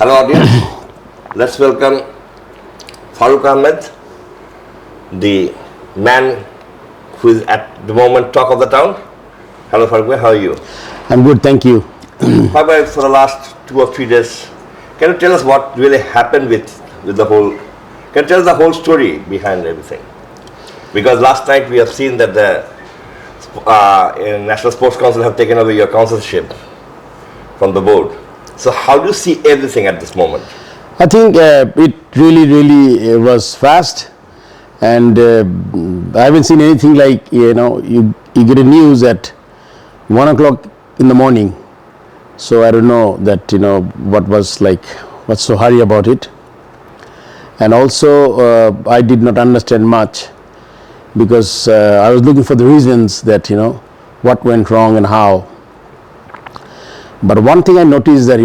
Hello audience, let's welcome Faruque Ahmed, the man who is at the moment talk of the town. Hello Faruque, how are you? I'm good, thank you. Faruque, for the last 2 or 3 days, can you tell us what really happened with the whole, can you tell us the whole story behind everything? Because last night we have seen that the National Sports Council have taken over your councilship from the board. So how do you see everything at this moment? I think it really was fast, and I haven't seen anything like, you get a news at 1 o'clock in the morning. So I don't know that, what was like, what's so hurry about it. And also I did not understand much, because I was looking for the reasons that, what went wrong and how. But one thing I noticed that,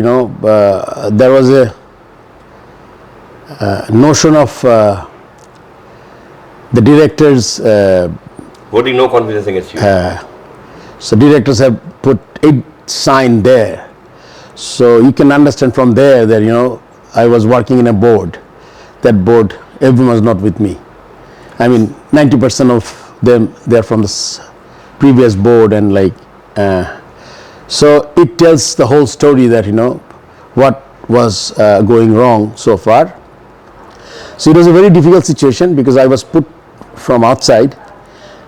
there was a notion of the directors voting no confidence against you. So directors have put a sign there. So you can understand from there that, I was working in a board. That board, everyone was not with me. I mean, 90% of them, they're from the previous board, and like, so it tells the whole story that, what was going wrong so far. So it was a very difficult situation, because I was put from outside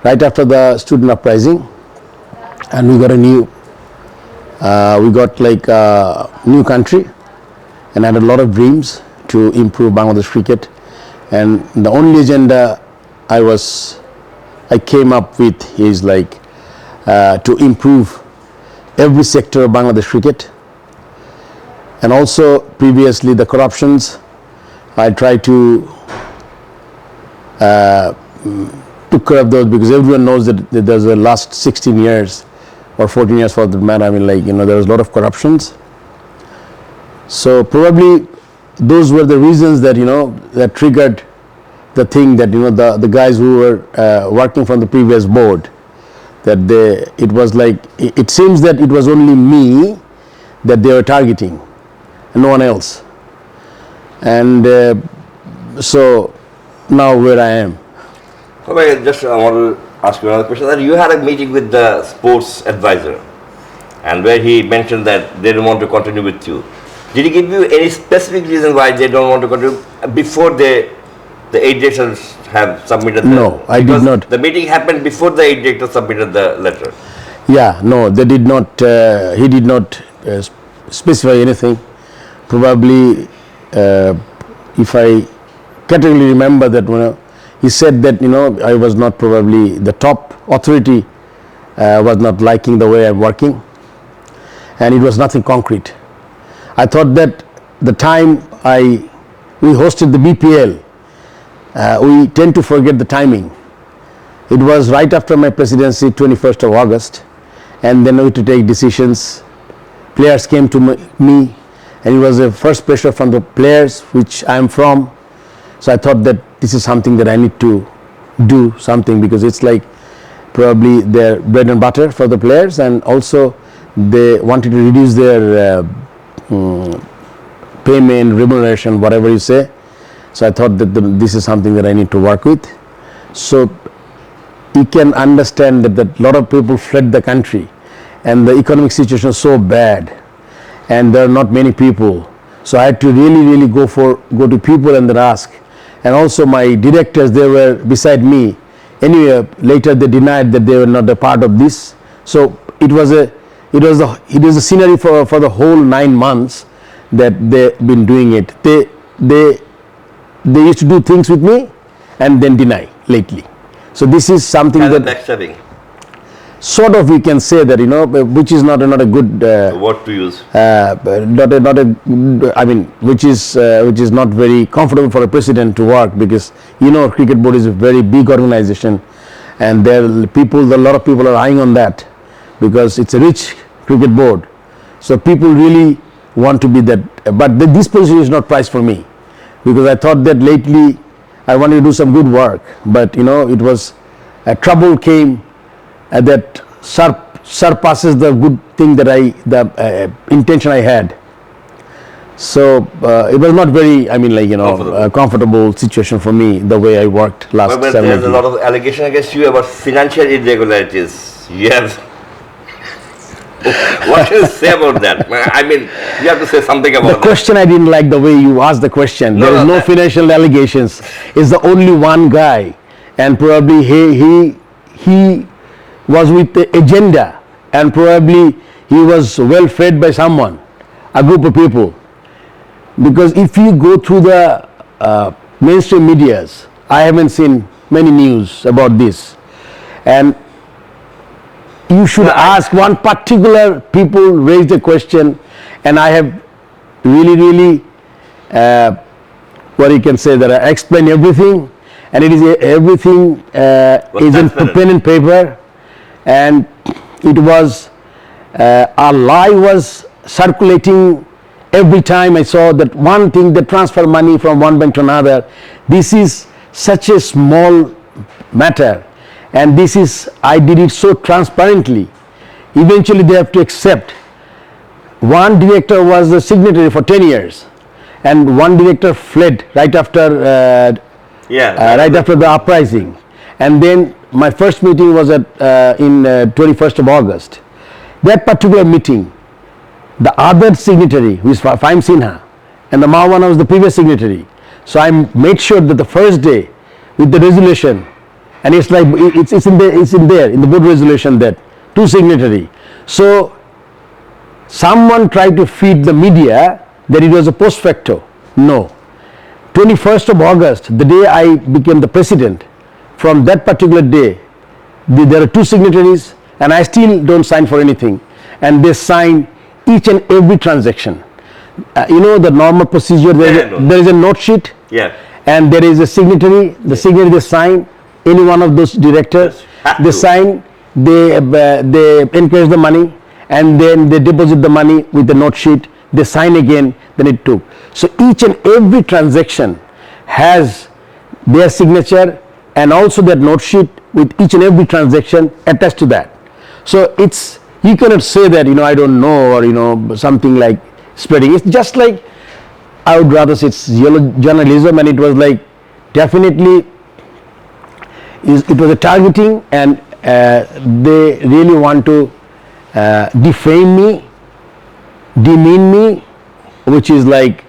right after the student uprising, and we got like a new country, and had a lot of dreams to improve Bangladesh cricket. And the only agenda I came up with is like to improve every sector of Bangladesh cricket, and also previously the corruptions. I tried to took care of those, because everyone knows that there's the last 16 years or 14 years for the matter. I mean, like, there was a lot of corruptions. So probably those were the reasons that, that triggered the thing that, the guys who were working from the previous board, that it was like, it seems that it was only me that they were targeting, and no one else. And so now where I am. Okay, just I want to ask you another question. That you had a meeting with the sports advisor, and where he mentioned that they don't want to continue with you. Did he give you any specific reason why they don't want to continue before the 8 directors have submitted? No, I did not. The meeting happened before the 8 directors submitted the letter. Yeah, no, they did not. He did not specify anything. Probably, if I categorically remember that, he said that, I was not probably the top authority, was not liking the way I'm working, and it was nothing concrete. I thought that the time we hosted the BPL, we tend to forget the timing. It was right after my presidency, 21st of August, and then we had to take decisions. Players came to me, and it was the first pressure from the players, which I am from. So I thought that this is something that I need to do something, because it's like probably their bread and butter for the players, and also they wanted to reduce their payment, remuneration, whatever you say. So I thought that this is something that I need to work with. So you can understand that a lot of people fled the country, and the economic situation is so bad, and there are not many people. So I had to really go to people and then ask. And also my directors, they were beside me. Anyway, later they denied that they were not a part of this. So it was a scenery for the whole 9 months that they've been doing it. They used to do things with me and then deny lately. So this is something and that backstabbing. Sort of, we can say that, which is not a good word to use. I mean, which is not very comfortable for a president to work, because cricket board is a very big organization, and there are a lot of people are eyeing on that, because it's a rich cricket board. So people really want to be that, but this position is not priced for me, because I thought that lately I wanted to do some good work, but it was trouble came that surpasses the good thing that the intention I had. So it was not very, I mean, like, comfortable situation for me, the way I worked last But 7 there's a years. lot of allegation against you about financial irregularities. You have. What can you say about that? I mean, you have to say something about The that. question, I didn't like the way you asked the question. There is no financial allegations. It's the only one guy, and probably he was with the agenda, and probably he was well fed by someone, a group of people. Because if you go through the mainstream medias, I haven't seen many news about this, and you should ask one particular people raised a question, and I have really what you can say that I explain everything, and it is everything is in pen and paper, and it was a lie was circulating every time I saw that one thing, that transfer money from one bank to another. This is such a small matter, and this is, I did it so transparently. Eventually they have to accept. One director was the signatory for 10 years, and one director fled right after right after the uprising. And then my first meeting was at in 21st of August. That particular meeting, the other signatory, who is Fahim Sinha, and the Mahawana was the previous signatory. So I made sure that the first day with the resolution, and it's like it's in there in the board resolution, that two signatory. So someone tried to feed the media that it was a post facto. No. 21st of August, the day I became the president, from that particular day, there are two signatories, and I still don't sign for anything, and they sign each and every transaction. The normal procedure, there is a note sheet, and there is a signatory. The signatory, they sign, any one of those directors, they sign, they encourage the money, and then they deposit the money with the note sheet, they sign again, then it took. So each and every transaction has their signature, and also that note sheet with each and every transaction attached to that. So it's, you cannot say that, I don't know, or something like spreading. It's just like, I would rather say it's yellow journalism, and it was like, definitely it was a targeting, and they really want to defame me, demean me, which is like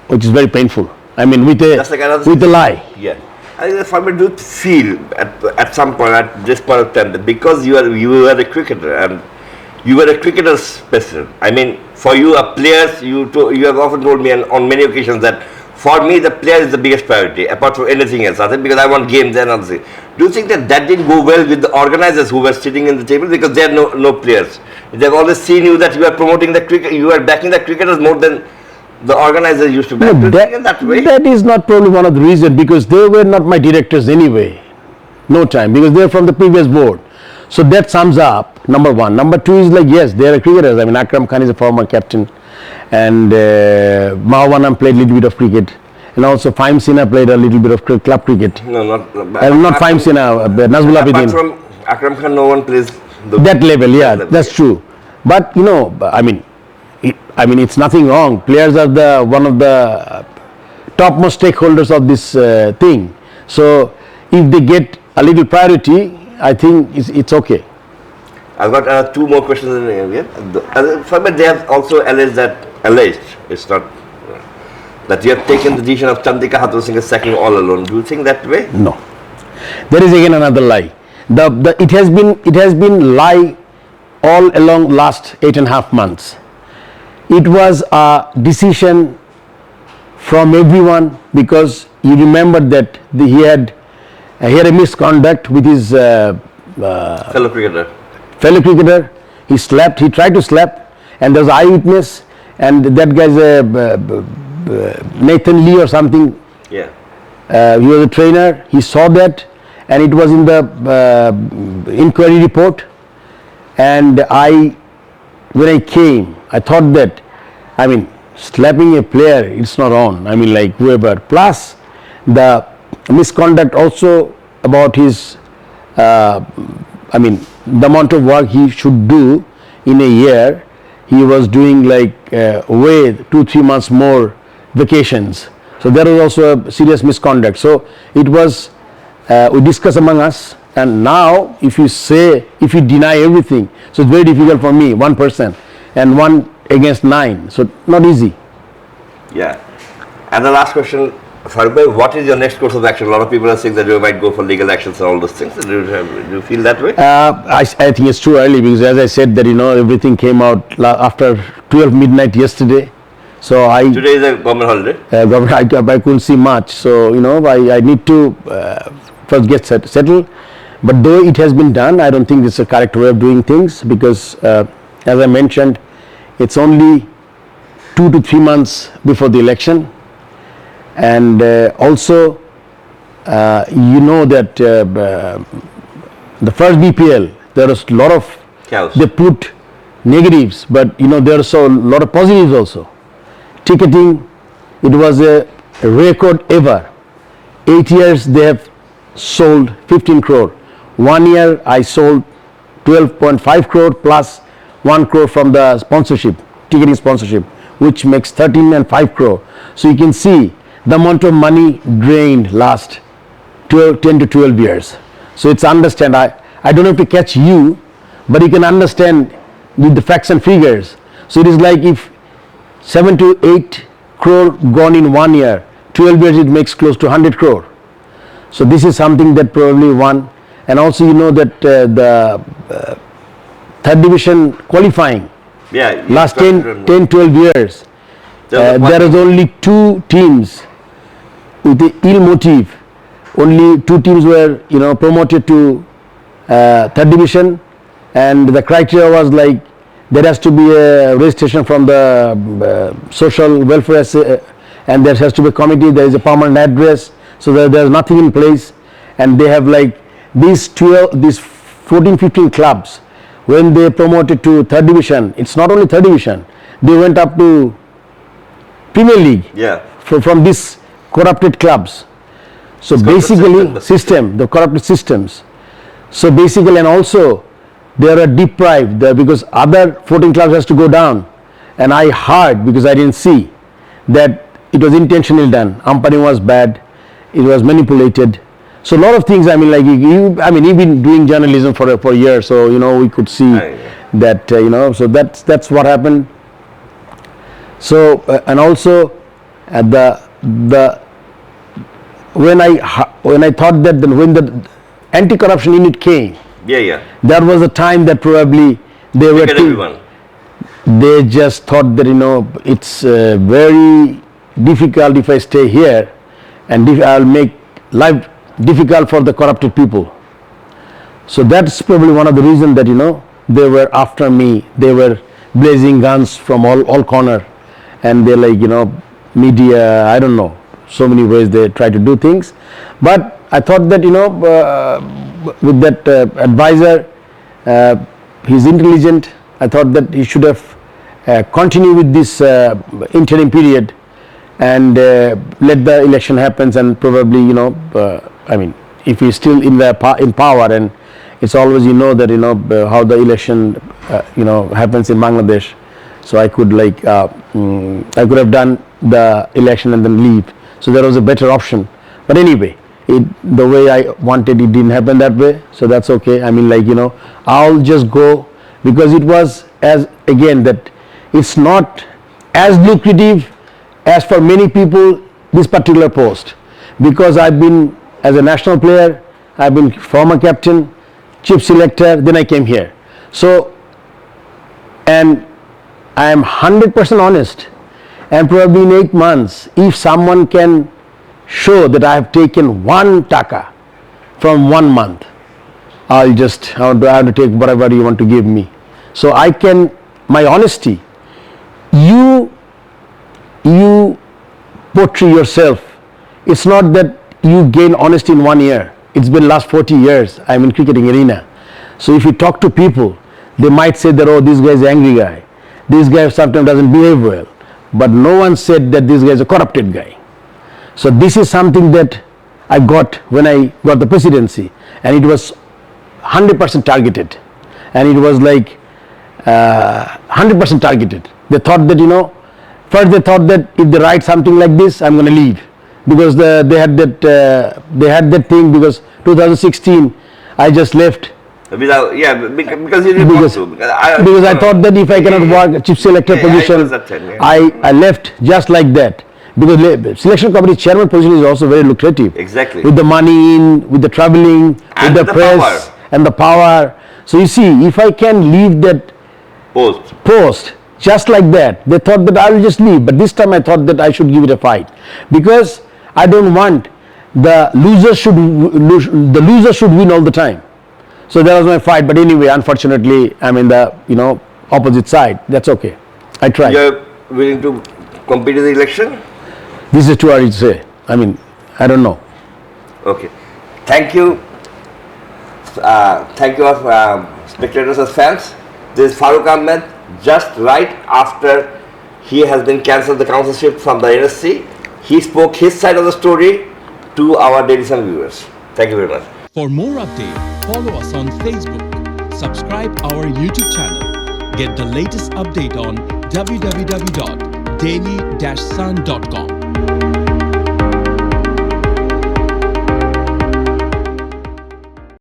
which is very painful. I mean, with a lie. Yeah. If I do feel at some point, at this point of time, that because you were a cricketer, and you were a cricketer's president. I mean, for you, players, you have often told me on many occasions that for me the player is the biggest priority, apart from anything else. I think because I want games and other things. Do you think that didn't go well with the organizers who were sitting in the table, because they are no players? They've always seen you that you are promoting the cricket, you are backing the cricketers more than the organizers used to back. No, that is not probably one of the reasons, because they were not my directors anyway. No time, because they are from the previous board. So that sums up, number one. Number two is like, yes, they are cricketers. I mean, Akram Khan is a former captain, and Mahawana played a little bit of cricket, and also Fahim Sinha played a little bit of club cricket. No, not Fahim Sinha, Nazmul Abidin. Apart from Akram Khan, no one plays that level. Yeah, that's true. But I mean, it's nothing wrong. Players are one of the topmost stakeholders of this thing. So if they get a little priority, I think it's okay. I've got two more questions in here. But they have also alleged, it's not, that you have taken the decision of Chandrika Hathur Singh's sacking all alone. Do you think that way? No. There is again another lie. It has been lie all along last 8.5 months. It was a decision from everyone, because you remember that he had a misconduct with his fellow cricketer. He tried to slap, and there was an eyewitness, and that guy's Nathan Lee or something. Yeah. He was a trainer. He saw that, and it was in the inquiry report. And when I came, I thought that, I mean, slapping a player, it's not on. I mean, like whoever. Plus, the misconduct also about his, the amount of work he should do in a year. he was doing like way 2-3 months more vacations. So there was also a serious misconduct. So it was, we discussed among us, and now if you deny everything, so it's very difficult for me, one person, and 1 against 9, so not easy. Yeah. And the last question, Faruque, what is your next course of action? A lot of people are saying that you might go for legal actions and all those things. Do you feel that way? I think it's too early, because as I said that, everything came out after 12 midnight yesterday. So today is a government holiday. I couldn't see much. So, I need to first get settled. But though it has been done, I don't think it's a correct way of doing things, because as I mentioned, it's only 2 to 3 months before the election. And also, that the first BPL, there was a lot of chaos. They put negatives, but there are so a lot of positives also. Ticketing, it was a record ever. 8 years they have sold 15 crore. 1 year I sold 12.5 crore plus 1 crore from the sponsorship, ticketing sponsorship, which makes 13 and 5 crore. So you can see the amount of money drained last 10 to 12 years. So it's understand, I don't have to catch you, but you can understand with the facts and figures. So it is like if 7 to 8 crore gone in 1 year, 12 years it makes close to 100 crore. So this is something that probably won. And also that the third division qualifying, last 10, 12 years, there is only 2 teams with the ill motive. Only 2 teams were promoted to third division, and the criteria was like there has to be a registration from the social welfare, and there has to be a committee, there is a permanent address, so there is nothing in place. And they have like these 14-15 clubs, when they promoted to third division, it's not only third division, they went up to Premier League from these corrupted clubs. So it's basically the corrupted systems. So basically, and also they are deprived because other 14 clubs has to go down. And I heard, because I didn't see, that it was intentionally done. Umpiring was bad, it was manipulated. So a lot of things. You've been doing journalism for years, so we could see that. So that's what happened. So and also when I thought that when the anti-corruption unit came, there was a time that probably they were they just thought that it's very difficult if I stay here, and I'll make life difficult for the corrupted people. So that's probably one of the reasons that they were after me. They were blazing guns from all corner, and they're like media, I don't know, so many ways they try to do things. But I thought that with that advisor, he's intelligent. I thought that he should have continued with this interim period and let the election happens, and probably if he's still in power, and it's always that how the election happens in Bangladesh. So I could I could have done the election and then leave. So there was a better option. But anyway, the way I wanted, it didn't happen that way. So that's okay. I'll just go, because it was that it's not as lucrative as for many people this particular post, because I've been as a national player, I've been former captain, chief selector, then I came here. So, and I am 100% honest, and probably in 8 months, if someone can show that I have taken 1 taka from 1 month, I have to take whatever you want to give me. So I can, my honesty, you portray yourself. It's not that you gain honesty in 1 year. It's been last 40 years I'm in cricketing arena. So if you talk to people, they might say that, oh, this guy is an angry guy, this guy sometimes doesn't behave well, but no one said that this guy is a corrupted guy. So this is something that I got when I got the presidency, and it was 100% targeted, and it was like 100% targeted. They thought that, first they thought that if they write something like this, I'm going to leave, because they had that thing, because 2016 I just left. Because you didn't want to. Because I thought that if I cannot work chief selector position, I left just like that. Because selection committee chairman position is also very lucrative. Exactly. With the money in, with the traveling, and with the press power. and the power. So you see, if I can leave that post just like that, they thought that I will just leave. But this time I thought that I should give it a fight, because I don't want the loser should win all the time. So that was my fight. But anyway, unfortunately, I'm in the opposite side. That's okay. I tried. You're willing to compete in the election? This is too early to say. I don't know. Okay. Thank you. Thank you, spectators and fans. This is Faruque Ahmed, just right after he has been cancelled the councillorship from the NSC. He spoke his side of the story to our Daily Sun viewers. Thank you very much. For more updates, follow us on Facebook, subscribe our YouTube channel, get the latest update on www.daily-sun.com.